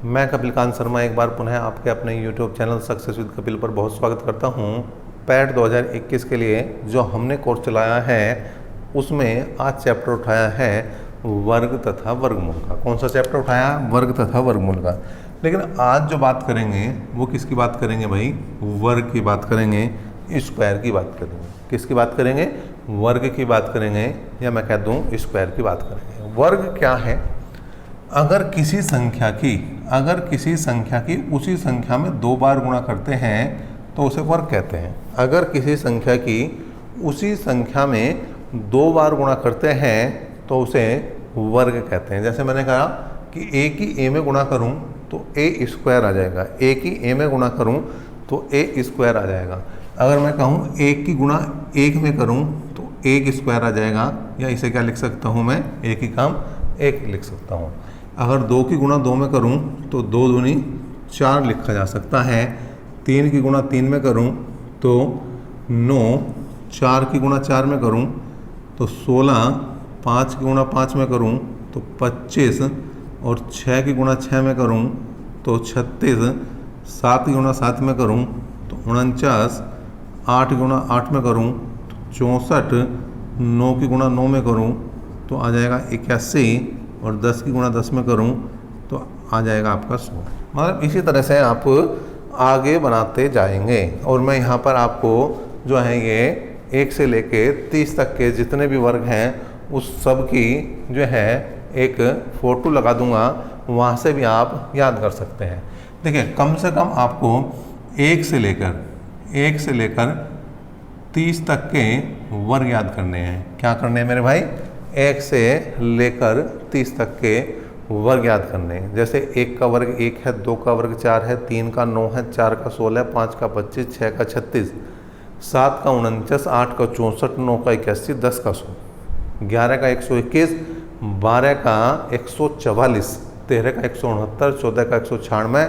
मैं कपिल कांत शर्मा एक बार पुनः आपके अपने YouTube channel success with Kapil पर बहुत स्वागत करता हूं। पैट 2021 के लिए जो हमने कोर्स चलाया है उसमें आज चैप्टर उठाया है वर्ग तथा वर्गमूल का। कौन सा चैप्टर उठाया? वर्ग तथा वर्गमूल का। लेकिन आज जो बात करेंगे वो किसकी बात करेंगे भाई? वर्ग की बात करेंगे, स्क्वायर की बात करेंगे। किसकी बात करेंगे? वर्ग की बात करेंगे, या मैं कह दूं स्क्वायर की बात करेंगे। वर्ग क्या है? अगर किसी संख्या की उसी संख्या में दो बार गुणा करते हैं तो उसे वर्ग कहते हैं। अगर किसी संख्या की उसी संख्या में दो बार गुणा करते हैं तो उसे वर्ग कहते हैं। जैसे मैंने कहा कि ए की ए में गुणा करूं तो ए स्क्वायर आ जाएगा, ए की ए में गुणा करूं तो ए स्क्वायर आ जाएगा। अगर मैं कहूं एक की गुणा एक में करूं तो एक स्क्वायर आ जाएगा, या इसे क्या लिख सकता हूं मैं? एक ही काम एक लिख सकता हूं। अगर दो की गुणा दो में करूं तो दो दूनी चार लिखा जा सकता है। तीन की गुणा तीन में करूं तो 9, चार की गुणा चार में करूं तो 16, पाँच की गुणा पाँच में करूं तो 25, और 6 की गुणा 6 में करूं तो 36, 7 की गुणा 7 में करूं तो 49, 8 की गुणा 8 में करूं तो 64, 9 की गुणा 9 में करूं तो आ जाएगा 81, और 10 की गुणा 10 में करूं तो आ जाएगा आपका 100। मतलब इसी तरह से आप आगे बनाते जाएंगे। और मैं यहाँ पर आपको जो है ये 1 से लेके 30 तक के जितने भी वर्ग हैं उस सब की जो है एक फ़ोटो लगा दूंगा, वहाँ से भी आप याद कर सकते हैं। देखिए, कम से कम आपको 1 से लेकर 30 तक के वर्ग याद करने हैं। क्या करने हैं मेरे भाई? 1 से लेकर 30 तक के वर्ग याद करने हैं। जैसे 1 का वर्ग 1 है, 2 का वर्ग 4 है, 3 का 9 है, 4 का 16, 5 का 25, 6 का 36, 7 का 49, 8 का 64, 9 का 81, 10 का 100, 11 का 121, 12 का 144, 13 का 169, 14 का 196,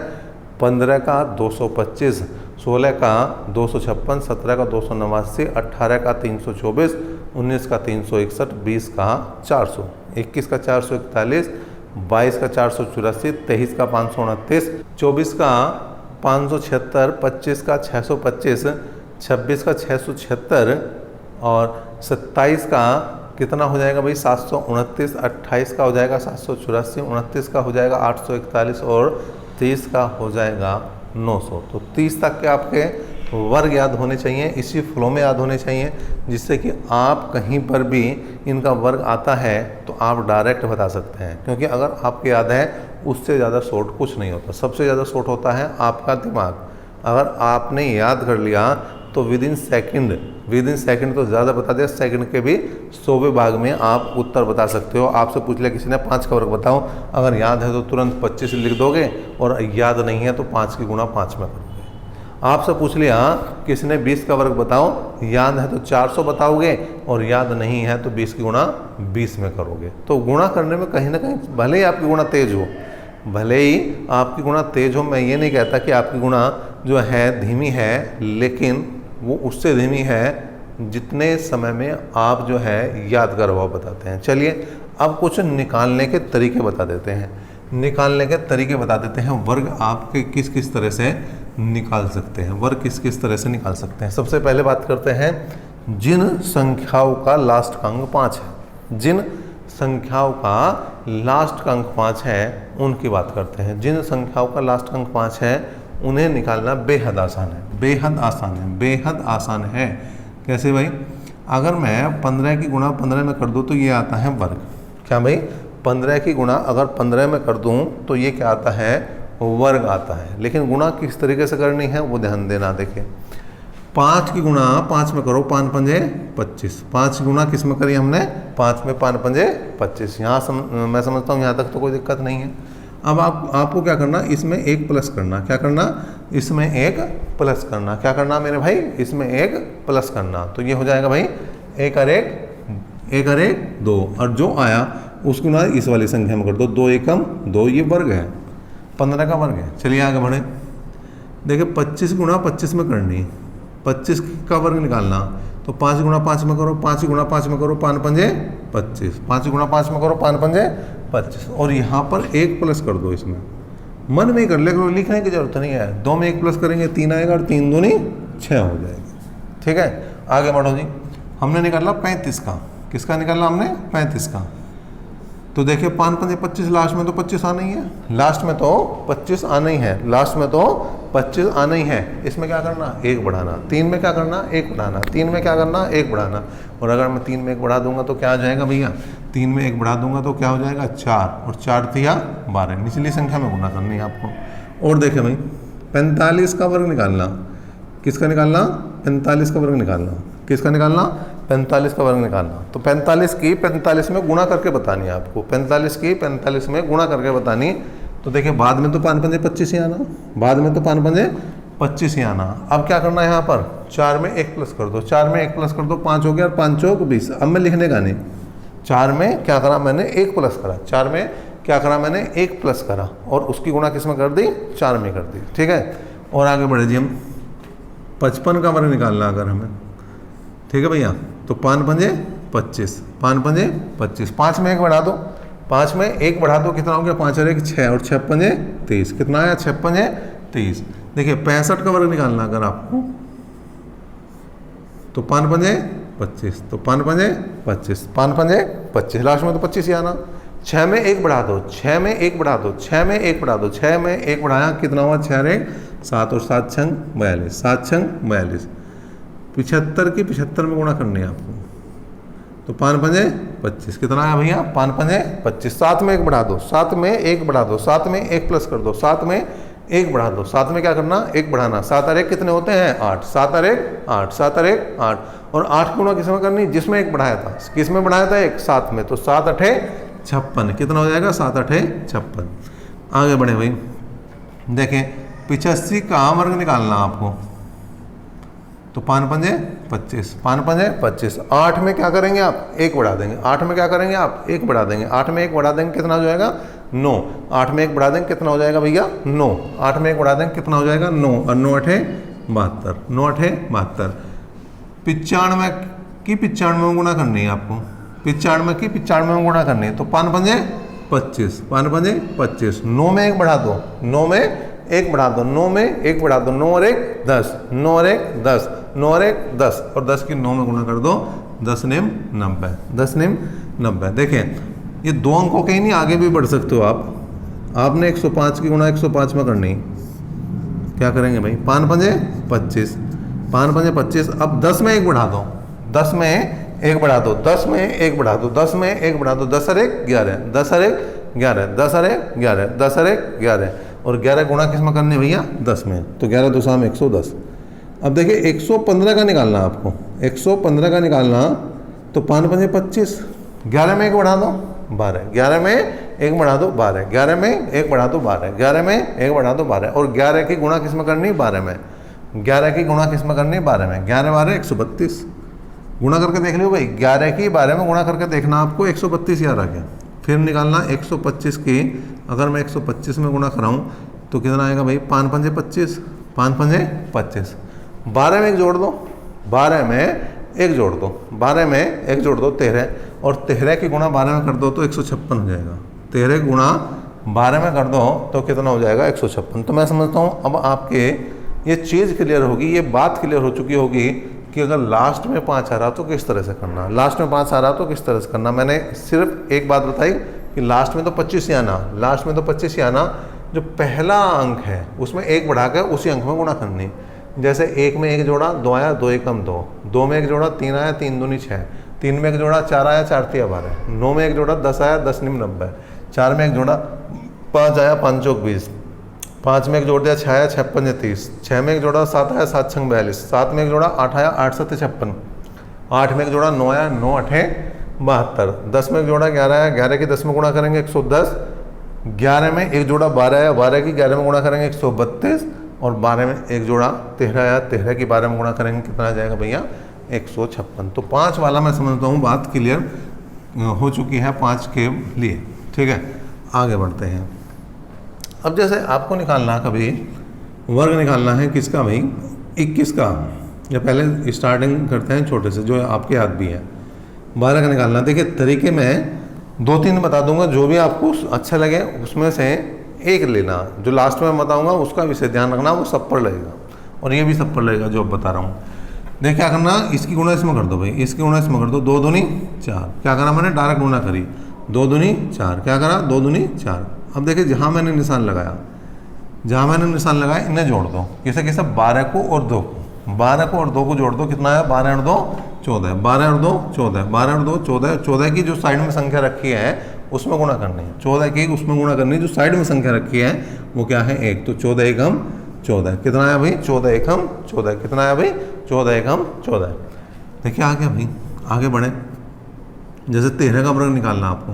15 का 225, 16 का 256, 17 का 289, 18 का 324, 19 का 361, 20 का 400, 21 का 441, 22 का 484, 23 का 529, 24 का 576, 25 का 625, 26 का 676, और 27 का कितना हो जाएगा भाई? 729, 28 का हो जाएगा 784, 29 का हो जाएगा 841, और 30 का हो जाएगा 900। तो 30 तक के आपके वर्ग याद होने चाहिए, इसी फ्लो में याद होने चाहिए, जिससे कि आप कहीं पर भी इनका वर्ग आता है तो आप डायरेक्ट बता सकते हैं। क्योंकि अगर आपको याद है उससे ज़्यादा शॉर्ट कुछ नहीं होता। सबसे ज़्यादा शॉर्ट होता है आपका दिमाग। अगर आपने याद कर लिया तो विद इन सेकंड तो ज़्यादा बता दिया, सेकंड के भी 100वें भाग में आप उत्तर बता सकते हो। आपसे पूछ लिया किसी ने 5 का वर्ग बताओ, अगर याद है तो तुरंत 25 लिख दोगे, और याद नहीं है तो 5 की गुणा 5 में करोगे। आपसे पूछ लिया किसी ने 20 का वर्ग बताओ, याद है तो 400 बताओगे, और याद नहीं है तो 20 की गुणा 20 में करोगे। तो गुणा करने में कहीं ना कहीं भले ही आपकी गुणा तेज हो, मैं ये नहीं कहता कि आपकी गुणा जो है धीमी है, लेकिन वो उससे धीमी है जितने समय में आप जो है याद का अभाव बताते हैं। चलिए अब कुछ निकालने के तरीके बता देते हैं। वर्ग आपके किस किस तरह से निकाल सकते हैं। सबसे पहले बात करते हैं जिन संख्याओं का लास्ट का अंक 5 है। उनकी बात करते हैं। जिन संख्याओं का लास्ट अंक 5 है उन्हें निकालना बेहद आसान है। कैसे भाई? अगर मैं 15 की गुणा 15 में कर दूं तो ये आता है वर्ग। क्या भाई? 15 की गुणा अगर 15 में कर दूं तो ये क्या आता है? वर्ग आता है। लेकिन गुणा किस तरीके से करनी है वो ध्यान देना। देखिए, 5 की गुणा 5 में करो, 5 पंजे 25। 5 की गुणा किस में करी हमने? 5 में, 5 पंजे 25। मैं समझता हूँ यहाँ तक तो कोई दिक्कत नहीं है। अब आपको क्या करना? इसमें एक प्लस करना। क्या करना? इसमें एक प्लस करना। क्या करना मेरे भाई? इसमें एक प्लस करना। तो ये हो जाएगा भाई 1 और 1 2, और जो आया उसको ना इस वाली संख्या में कर दो। 2 एकम 2, ये वर्ग है, 15 का वर्ग है। चलिए आगे बढ़े। देखिए, 25 गुणा 25 में करनी, 25 का वर्ग निकालना, तो 5 गुणा 5 में करो, 5 गुणा 5 में करो, 5 पंजे 25, 5 गुणा 5 में करो, 5 पंजे 25, और यहाँ पर एक प्लस कर दो इसमें, मन में ही कर ले, लिखने की जरूरत नहीं है। 2 में 1 प्लस करेंगे 3 आएगा और 3 दूनी 6 हो जाएगी। ठीक है, आगे बढ़ो जी। हमने निकाला 35 का, किसका निकाला हमने? 35 का। तो देखिए 5 5 25, लास्ट में तो 25 आना ही है, लास्ट में तो 25 आना ही है, लास्ट में तो 25 आना ही है। इसमें क्या करना? 1 बढ़ाना। 3 में क्या करना? 1 बढ़ाना। 3 में क्या करना? 1 बढ़ाना। और अगर मैं 3 में 1 बढ़ा दूंगा तो क्या आ जाएगा भैया? 3 में 1 बढ़ा दूंगा तो क्या हो जाएगा? 4, और 4 तिया 12, निचली संख्या में गुना करनी है आपको। और देखें भाई 45 का वर्ग निकालना, किसका निकालना? 45 का वर्ग निकालना। किसका निकालना? 45 का वर्ग निकालना। तो 45 की 45 में गुणा करके बतानी है आपको, 45 की 45 में गुणा करके बतानी। तो देखिए बाद में तो 5 5 25 ही आना, बाद में तो 5 5 25 ही आना। अब क्या करना है यहाँ पर? 4 में 1 प्लस कर दो, 4 में 1 प्लस कर दो, 5 हो गया, और 5 चौक 20। अब मैं लिखने का नहीं, 4 में क्या करा मैंने? 1 प्लस करा। 4 में क्या करा मैंने? 1 प्लस करा, और उसकी गुणा किस में कर दी? 4 में कर दी। ठीक है, और आगे बढ़े जी। हम 55 का वर्ग निकालना अगर हमें, ठीक है भैया, तो 5 5 25, 5 5 25, 5 में 1 बढ़ा दो, 5 में 1 बढ़ा दो, कितना हो गया? 5 और 1 6, और 6 5 30, कितना आया? 6 5 30। देखिए 65 का वर्ग निकालना अगर आपको, तो 5 5 25, तो 5 5 25, 5 5 25, लास्ट में तो 25 ही आना। 6 में 1 बढ़ा दो, 6 में 1 बढ़ा दो, 6 में 1 बढ़ा दो, 6 में 1 बढ़ाया, कितना हुआ? 6 1 7, और 7 6 42, 7 6 42। 75 की 75 में गुणा करनी है आपको, तो 5 5 25, कितना आया भैया? 5 5 25। 7 में 1 बढ़ा दो, 7 में 1 बढ़ा दो, 7 में 1 प्लस कर दो, 7 में 1 बढ़ा दो, 7 में क्या करना? 1 बढ़ाना। 7 और 1 कितने होते हैं? 8, 7 और 1 8, 7 और 1 8, और 8 की गुणा किसमें करनी? जिसमें 1 बढ़ाया था। किस में बढ़ाया था? 1, 7 में, तो 7 8 56, कितना हो जाएगा? 7 8 56। आगे बढ़े भाई, देखें 85 का वर्ग निकालना आपको, तो 5 5 25, 5 5 25। 8 में क्या करेंगे आप? 1 बढ़ा देंगे। 8 में क्या करेंगे आप? 1 बढ़ा देंगे। 8 में 1 बढ़ा देंगे, कितना हो जाएगा? 9। 8 में 1 बढ़ा देंगे, कितना हो जाएगा भैया? 9। 8 में 1 बढ़ा देंगे, कितना हो जाएगा? 9, और 9 8 72, 9 8 72। 95 की 95 में गुणा करनी है आपको, 95 की 95 में गुणा करनी है, तो 5 5 25, 5 5 25। 9 में 1 बढ़ा दो, 9 में 1 बढ़ा दो, 9 में 1 बढ़ा दो, 9 और 1 10, 9 और 1 10, 9 और 1 10, और 10 की 9 में गुणा कर दो, 10 नेम 90, 10 नेम 90। देखें ये 2 अंकों के ही नहीं, आगे भी बढ़ सकते हो आप। आपने 105 की गुणा 105 में करनी, क्या करेंगे भाई? 5 5 25, 5 5 25। अब 10 में 1 बढ़ा दो, 10 में 1 बढ़ा दो, 10 में 1 बढ़ा दो, 10 में 1 बढ़ा दो, 10 और 1 11, 10 और 1 11, 10 और 1 11, 10 और 1 11, और 11 गुणा किस में करनी भैया? 10 में, तो 11 2 में 110। अब देखिए 115 का निकालना आपको, 115 का निकालना, तो 5 5 25, 11 में 1 बढ़ा दो 12, 11 में 1 बढ़ा दो 12, 11 में 1 बढ़ा दो 12, 11 में 1 बढ़ा दो 12, और 11 की गुणा किस में करनी? 12 में। 11 की गुणा किस में करनी? 12 में। 11 12 132, गुणा करके देख लियो भाई, 11 की 12 में गुणा करके देखना आपको, 132 याद आ गया। फिर निकालना 125 की, अगर मैं 125 में गुणा कराऊँ तो कितना आएगा भाई? 5 5 25, 5 5 25। 12 में 1 जोड़ दो, 12 में 1 जोड़ दो, 12 में 1 जोड़ दो 13, और 13 की गुणा 12 में कर दो तो 156 हो जाएगा। 13 गुणा 12 में कर दो तो कितना हो जाएगा? 156। तो मैं समझता हूँ अब आपके ये चीज़ क्लियर होगी, ये बात क्लियर हो चुकी होगी कि अगर लास्ट में 5 आ रहा तो किस तरह से करना, लास्ट में 5 आ रहा तो किस तरह से करना। मैंने सिर्फ एक बात बताई कि लास्ट में तो 25 ही आना, लास्ट में तो 25 ही आना। जो पहला अंक है उसमें 1 बढ़ा कर उसी अंक में गुणा करनी। जैसे 1 में 1 जोड़ा 2 आया, 2 एकम 2, 2 में 1 जोड़ा 3 आया, 3 दूनी 6, 3 में 1 जोड़ा 4 आया, 4 तिया 12, 9 में 1 जोड़ा 10 आया, 10 निम 90, 4 में 1 जोड़ा 5 आया, 5 चौक 20, 5 में 1 जोड़ दिया 6 आया, 6 5 30, 6 में 1 जोड़ा 7 आया, 7 6 42, 7 में 1 जोड़ा 8 आया, 8 7 56, 8 में 1 जोड़ा 9 आया, 9 8 72, 10 में 1 जोड़ा 11 आया, 11 की 10 में गुणा करेंगे 110, 11 में 1 जोड़ा 12 आया, 12 की 11 में गुणा करेंगे 132, और 12 में 1 जोड़ा 13 आया, 13 की 12 में गुणा करेंगे कितना आ जाएगा भैया? 156। तो 5 वाला मैं समझता हूँ बात क्लियर हो चुकी है 5 के लिए। ठीक है, आगे बढ़ते हैं। अब जैसे आपको निकालना कभी वर्ग निकालना है किसका भाई? 21 का, या पहले स्टार्टिंग करते हैं छोटे से जो आपके याद भी है। 12 का निकालना, देखिए तरीके में 2-3 बता दूंगा, जो भी आपको अच्छा लगे उसमें से एक लेना, जो लास्ट में बताऊंगा उसका विषय ध्यान रखना, वो सब पर लगेगा और ये भी सब पर लगेगा जो अब बता रहा हूँ। देख क्या करना, इसकी गुणा इसमें कर दो भाई, इसकी गुणा इसमें कर दो, 2 दूनी 4। क्या करा मैंने, डायरेक्ट गुणा करी, 2 दूनी 4। क्या करा, 2 दूनी 4। अब देखिए जहाँ मैंने निशान लगाया, जहाँ मैंने निशान लगाया इन्हें जोड़ दो, किसे किसे, 12 को और 2 को, 12 को और 2 को जोड़ दो, कितना है, 12 और 2 14, 12 और 2 14, 12 और 2 14, 14 की जो साइड में संख्या रखी है उसमें गुणा करनी है, 14 की उसमें गुणा करनी है, जो साइड में संख्या रखी है वो क्या है, 1। तो 14 एकम 14, कितना आया भाई, 14 एकम 14, कितना आया भाई, 14 एकम 14। देखिए आ गया भाई, आगे बढ़े। जैसे 13 का वर्ग निकालना आपको,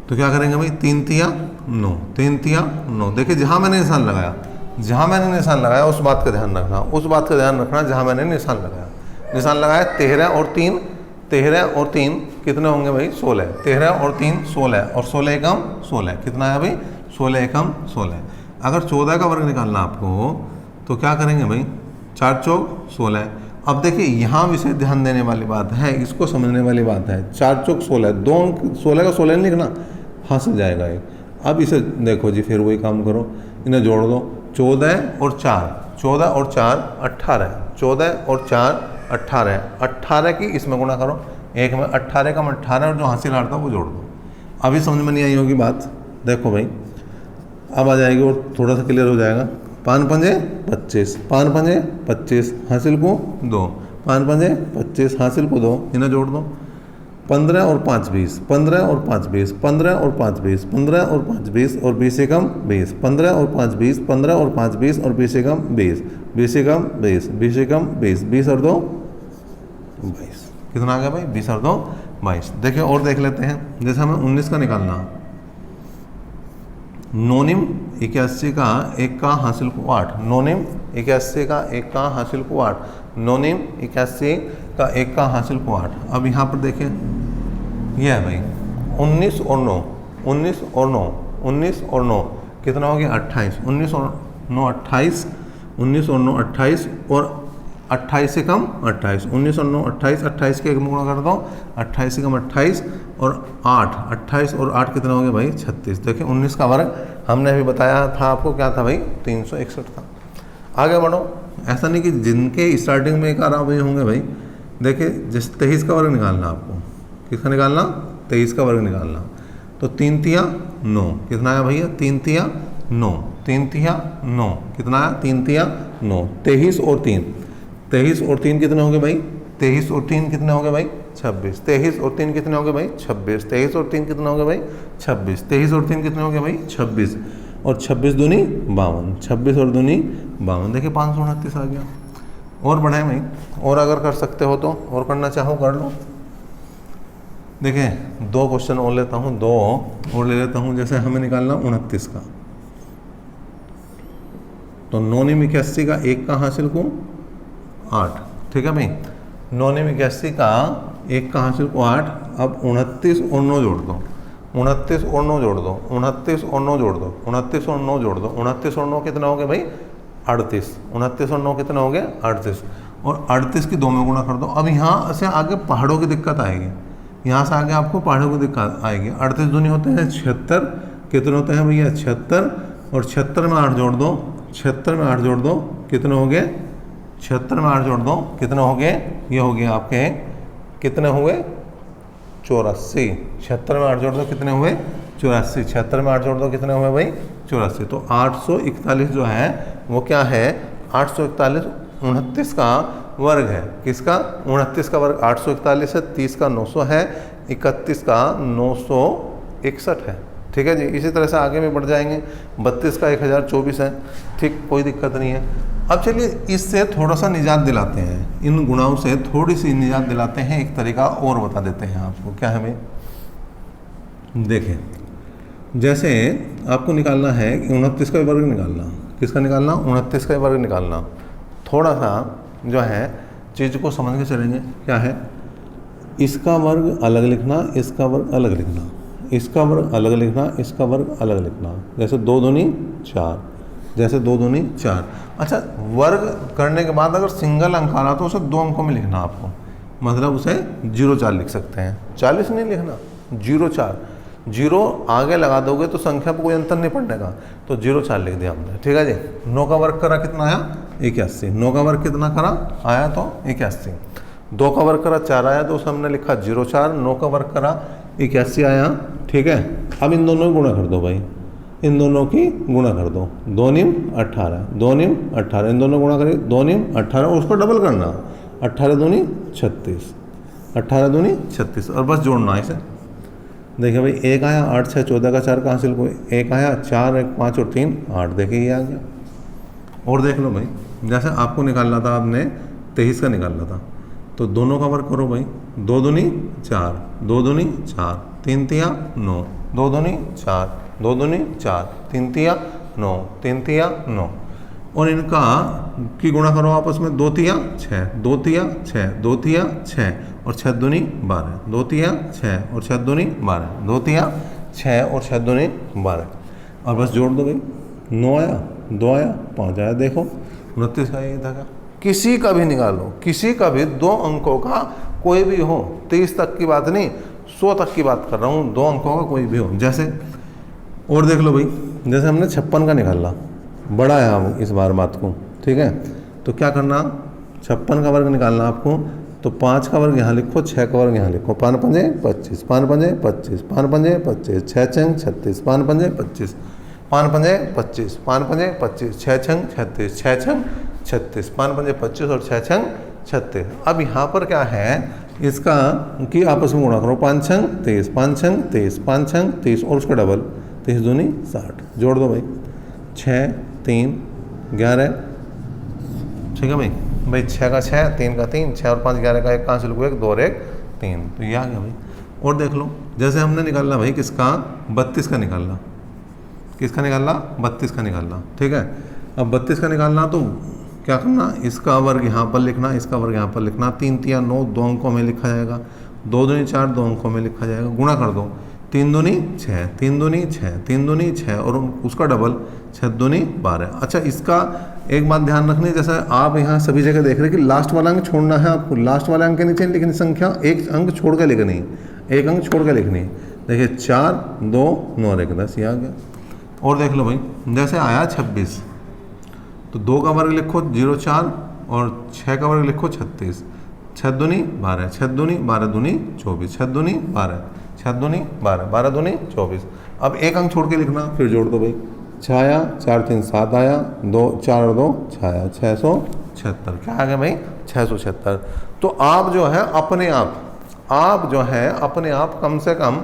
तो क्या करेंगे भाई, 3 तिया 9, 3 तिया 9। देखिए जहाँ मैंने निशान लगाया, जहाँ मैंने निशान लगाया उस बात का ध्यान रखना, उस बात का ध्यान रखना जहाँ मैंने निशान लगाया। निशान लगाया 13 और 3, 13 और 3 कितने होंगे भाई, 16, 13 और 3 16, और 16 एकम 16, कितना है भाई, 16 एकम 16। अगर 14 का वर्ग निकालना आपको तो क्या करेंगे भाई, 4 चौक 16। अब देखिए यहाँ विषय ध्यान देने वाली बात है, इसको समझने वाली बात है। 4 चौक 16, 2 अंक 16 का 16 नहीं लिखना, फंस जाएगा ये। अब इसे देखो जी, फिर वही काम करो, इन्हें जोड़ दो, 14 और 4, 14 और 4 18, 14 और 4 18, 18 की इसमें गुणा करो, एक में 18 का 18 और जो हासिल हारता वो जोड़ दो। अभी समझ में नहीं आई होगी बात, देखो भाई अब आ जाएगी और थोड़ा सा क्लियर हो जाएगा। 5 पंजे 25, 5 पंजे 25, हासिल को 2, 5 पंजे 25, हासिल को 2, इन्हें जोड़ दो। 15 और 5 20, 15 और 5 20, 15 और 5 20, 15 और 5 20 और 20 एकम 20, 15 और 5 20, 15 और 5 20 और 20 एकम 20, 20 एकम 20, 20 एकम 20, 20 और 2 22। कितना आ गया भाई, 20 और 2 22। देखिए और देख लेते हैं, जैसे हमें 19 का निकालना, नोनिम 81 का 1 का हासिल को 8, नोनिम 81 का 1 का हासिल को 8, नोनिम 81 का 1 का हासिल को 8। अब यहाँ पर देखें यह है भाई 19 और 9, 19 और 9, 19 और 9 कितना हो गया, 28, 19 और 9 28, 19 और 9 28 और 28 से कम 28, 19 और 9 28, 28 के एक में गुणा कर दो, 28 से कम 28 और 8, 28 और 8 कितना हो गया भाई, 36। देखिए 19 का वर्ग हमने अभी बताया था आपको, क्या था भाई, 361 था। आगे बढ़ो, ऐसा नहीं कि जिनके स्टार्टिंग में 11 वही होंगे भाई। देखिए जिस 23 का वर्ग निकालना आपको, किसका निकालना, 23 का वर्ग निकालना, तो 3 तिया 9, कितना आया भैया, 3 तिया 9, 3 तिया 9, कितना आया, 3 तिया 9, 23 और 3, 23 और 3 कितने हो गए भाई, 23 और 3 कितने हो गए भाई, 26, 23 और 3 कितने हो गए भाई, 26, 23 और 3 कितने हो गए भाई, 26, 23 और 3 कितने हो गए भाई, 26, और 26 दूनी 52, 26 और दूनी 52। देखिए 529 आ गया। और बढ़ाएं भाई, और अगर कर सकते हो तो, और करना चाहो कर लो। देखिए 2 क्वेश्चन और लेता हूँ, 2 और ले लेता हूँ। जैसे हमें निकालना 29 का, तो नोनिम 81 का 1 का हासिल को 8, ठीक है भाई, नोनिम 81 का 1 का हासिल को 8। अब 29 और 9 जोड़ दो, 29 और 9 जोड़ दो, 29 और 9 जोड़ दो, 29 और 9 जोड़ दो, 29 और 9 कितना हो गया भाई, 38, 29 और 9 कितना हो गया, 38, और 38 की 2 में गुणा कर दो। अब यहाँ से आगे पहाड़ों की दिक्कत आएगी, यहाँ से आगे आपको पहाड़ों की दिक्कत आएगी। 38 दूनी होते हैं 76, कितने होते हैं भैया, 76, और 76 में 8 जोड़ दो, 76 में 8 जोड़ दो, कितने हो गए, 76 में 8 जोड़ दो, कितने हो गए, ये हो गए आपके, कितने हुए, 84, 76 में 8 जोड़ दो, कितने हुए, 84, 76 में 8 जोड़ दो, कितने हुए भाई, 84। तो 841 जो है वो क्या है, 841 29 का वर्ग है, किसका, 29 का वर्ग 841 है, 30 का 900 है, 31 का 961 है, ठीक है जी। इसी तरह से आगे में बढ़ जाएंगे, 32 का 1024 है, ठीक, कोई दिक्कत नहीं है। अब चलिए इससे थोड़ा सा निजात दिलाते हैं, इन गुणाओं से थोड़ी सी निजात दिलाते हैं, एक तरीका और बता देते हैं आपको, क्या है भाई, देखें जैसे आपको निकालना है 29 का वर्ग निकालना, किसका निकालना, 29 का वर्ग निकालना। थोड़ा सा जो है चीज़ को समझ के चलेंगे, क्या है, इसका वर्ग अलग लिखना, इसका वर्ग अलग लिखना, इसका वर्ग अलग लिखना, इसका वर्ग अलग लिखना। जैसे 2 दूनी 4, जैसे 2 दूनी 4। अच्छा, वर्ग करने के बाद अगर सिंगल अंक आ रहा तो उसे 2 अंकों में लिखना आपको, मतलब उसे 0 4 लिख सकते हैं, 40 नहीं लिखना, 0 4। जीरो आगे लगा दोगे तो संख्या पर कोई अंतर नहीं पड़ने का, तो 0 4 लिख दिया हमने। ठीक है जी। 9 का वर्ग करा कितना आया 81, 9 का वर्ग कितना करा आया तो 81, 2 का वर्ग करा 4 आया तो उसे हमने लिखा 0 4, 9 का वर्ग करा 81 आया। ठीक है, अब इन दोनों की गुणा कर दो भाई, इन दोनों की गुणा कर दो, 2 निम 18, 2 निम 18, इन दोनों गुणा करिए 2 निम 18 और उसको डबल करना, 18 दूनी 36, 18 दूनी 36 और बस जोड़ना इसे। देखिए भाई 1 आया 8 6 14 का 4 कहाँ से लिखो, 1 आया 4 1 5 और 3 8, देखिए ये आ गया। और देख लो भाई, जैसे आपको निकालना था, आपने 23 का निकालना था, तो दोनों का वर्ग करो भाई, 2 दूनी 4, 2 दूनी 4, 3 तिया 9, 2 दूनी 4, 2 दूनी 4, 3 तिया 9, 3 तिया 9 और इनका की गुणा करो आपस में, 2 तिया 6, 2 तिया 6, 2 तिया 6 और 6 दूनी 12, 2 तिया 6 और 6 दूनी 12, 2 तिया 6 और 6 दूनी 12 और बस जोड़ दो भाई, 9 आया 2 आया 5 आया। देखो 29 का ये था। किसी का भी निकालो, किसी का भी 2 अंकों का कोई भी हो, 30 तक की बात नहीं 100 तक की बात कर रहा हूँ, 2 अंकों का कोई भी हो। जैसे और देख लो भाई, जैसे हमने 56 का निकाला, बड़ा है हम इस बार बात को। ठीक है, तो क्या करना, 56 का वर्ग निकालना आपको, तो 5 का वर्ग यहाँ लिखो, 6 का वर्ग यहाँ लिखो, 5 पंजे 25, 5 पंजे 25, 5 पंजे 25, 6 छंग 36, 5 पंजे 25, 5 पंजे 25, 5 पंजे 25, 6 छंग 36, 6 छंग 36, 5 पंजे 25 और 6 छंग 36। अब यहाँ पर क्या है, इसका कि आपस में गुणा करो, 5 छंग 23, 5 छंग 23, 5 छंग 30 और उसका डबल 23 दूनी 60, जोड़ दो भाई, 6 3 11। ठीक है भाई, 6 का 6, 3 का 3, 6 और 5 11 का 1 कहाँ से लिखो, 1 2 और 1 3, तो ये आ गया भाई। और देख लो, जैसे हमने निकालना भाई किसका, 32 का निकालना, किसका निकालना 32 का निकालना। ठीक है, अब 32 का निकालना तो क्या करना, इसका वर्ग यहाँ पर लिखना, इसका वर्ग यहाँ पर लिखना, 3 तिया 9 2 अंकों में लिखा जाएगा, 2 दूनी 4 2 अंकों में लिखा जाएगा, गुणा कर दो, 3 दूनी 6, 3 दूनी 6, 3 दूनी 6 और उसका डबल 6 दूनी 12। अच्छा, इसका एक बात ध्यान रखनी, जैसे आप यहाँ सभी जगह देख रहे हैं कि लास्ट वाला अंक छोड़ना है आपको, लास्ट वाले अंक के नीचे लेकिन संख्या एक अंक छोड़ कर लिखनी है, एक अंक छोड़ कर लिखनी है। देखिए 4 2 9 1 10, ये आ गया। और देख लो भाई, जैसे आया 26, तो 2 का वर्ग लिखो 0 4 और 6 का वर्ग लिखो 36, 6 दूनी 12, 6 दूनी 12 दूनी 24, 6 दूनी 12, 6 दूनी 12, 12 दूनी 24। अब एक अंक छोड़ के लिखना, फिर जोड़ दो भाई, 6 आया 4 3 7 आया, 2 4 और 2 6 आया, 676। क्या आ गया भाई, 676। तो आप जो है अपने आप जो है अपने आप कम से कम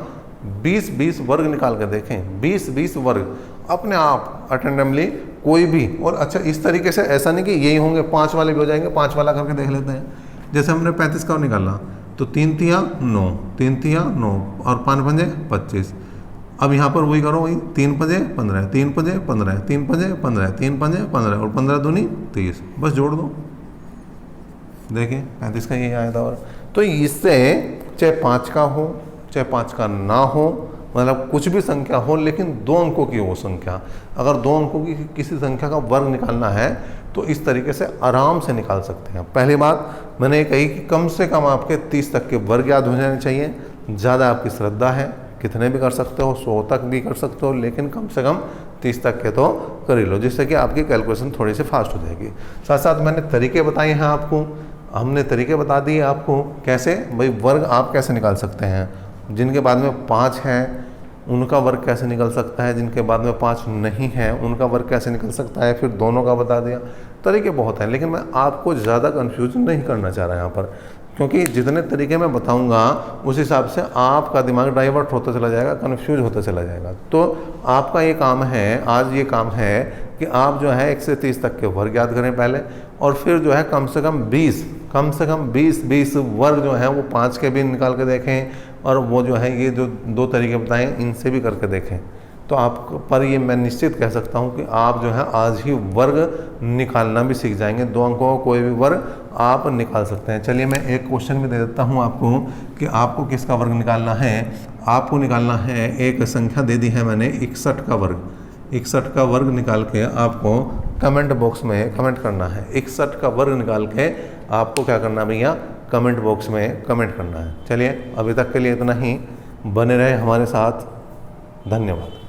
20 वर्ग निकाल कर देखें, 20 वर्ग अपने आप अटेंडमली कोई भी। और अच्छा, इस तरीके से ऐसा नहीं कि यही होंगे, 5 वाले भी हो जाएंगे, 5 वाला करके देख लेते हैं। जैसे हमने 35 का निकाला, तो 3 तिया 9, 3 तिया 9 और 5 पंजे 25। अब यहाँ पर वही करो, वही 3 पंजे 15, 3 पंजे 15, 3 पंजे 15, 3 पंजे 15 और 15 दूनी 30, बस जोड़ दो। देखिए 35 का ये आया था। और तो इससे चाहे 5 का हो चाहे 5 का ना हो, मतलब कुछ भी संख्या हो, लेकिन 2 अंकों की वो संख्या, अगर 2 अंकों की किसी संख्या का वर्ग निकालना है तो इस तरीके से आराम से निकाल सकते हैं। पहली बात मैंने ये कही कि कम से कम आपके 30 तक के वर्ग याद हो जाने चाहिए। ज़्यादा आपकी श्रद्धा है, कितने भी कर सकते हो, 100 तक भी कर सकते हो, लेकिन कम से कम 30 तक के तो कर ही लो, जिससे कि आपकी कैलकुलेशन थोड़ी सी फास्ट हो जाएगी। साथ साथ मैंने तरीके बताए हैं आपको, हमने तरीके बता दिए आपको कैसे भाई वर्ग आप कैसे निकाल सकते हैं। जिनके बाद में 5 हैं उनका वर्ग कैसे निकल सकता है, जिनके बाद में 5 नहीं है उनका वर्ग कैसे निकल सकता है, फिर दोनों का बता दिया। तरीके बहुत हैं, लेकिन मैं आपको ज़्यादा कन्फ्यूज नहीं करना चाह रहा यहाँ पर, क्योंकि जितने तरीके मैं बताऊंगा उस हिसाब से आपका दिमाग डाइवर्ट होता चला जाएगा, कन्फ्यूज होता चला जाएगा। तो आपका ये काम है, आज ये काम है कि आप जो है 1 से 30 तक के वर्ग याद करें पहले, और फिर जो है कम से कम 20 वर्ग जो हैं वो 5 के भी निकाल के देखें, और वो जो है ये जो 2 तरीके बताएं इनसे भी करके देखें। तो आप पर ये मैं निश्चित कह सकता हूँ कि आप जो है आज ही वर्ग निकालना भी सीख जाएंगे। 2 अंकों का कोई भी वर्ग आप निकाल सकते हैं। चलिए मैं एक क्वेश्चन भी दे देता हूँ आपको कि आपको किसका वर्ग निकालना है। आपको निकालना है, एक संख्या दे दी है मैंने 61 का वर्ग। 61 का वर्ग निकाल के आपको कमेंट बॉक्स में कमेंट करना है। 61 का वर्ग निकाल के आपको क्या करना है भैया, कमेंट बॉक्स में कमेंट करना है। चलिए अभी तक के लिए इतना ही, बने रहे हमारे साथ। धन्यवाद।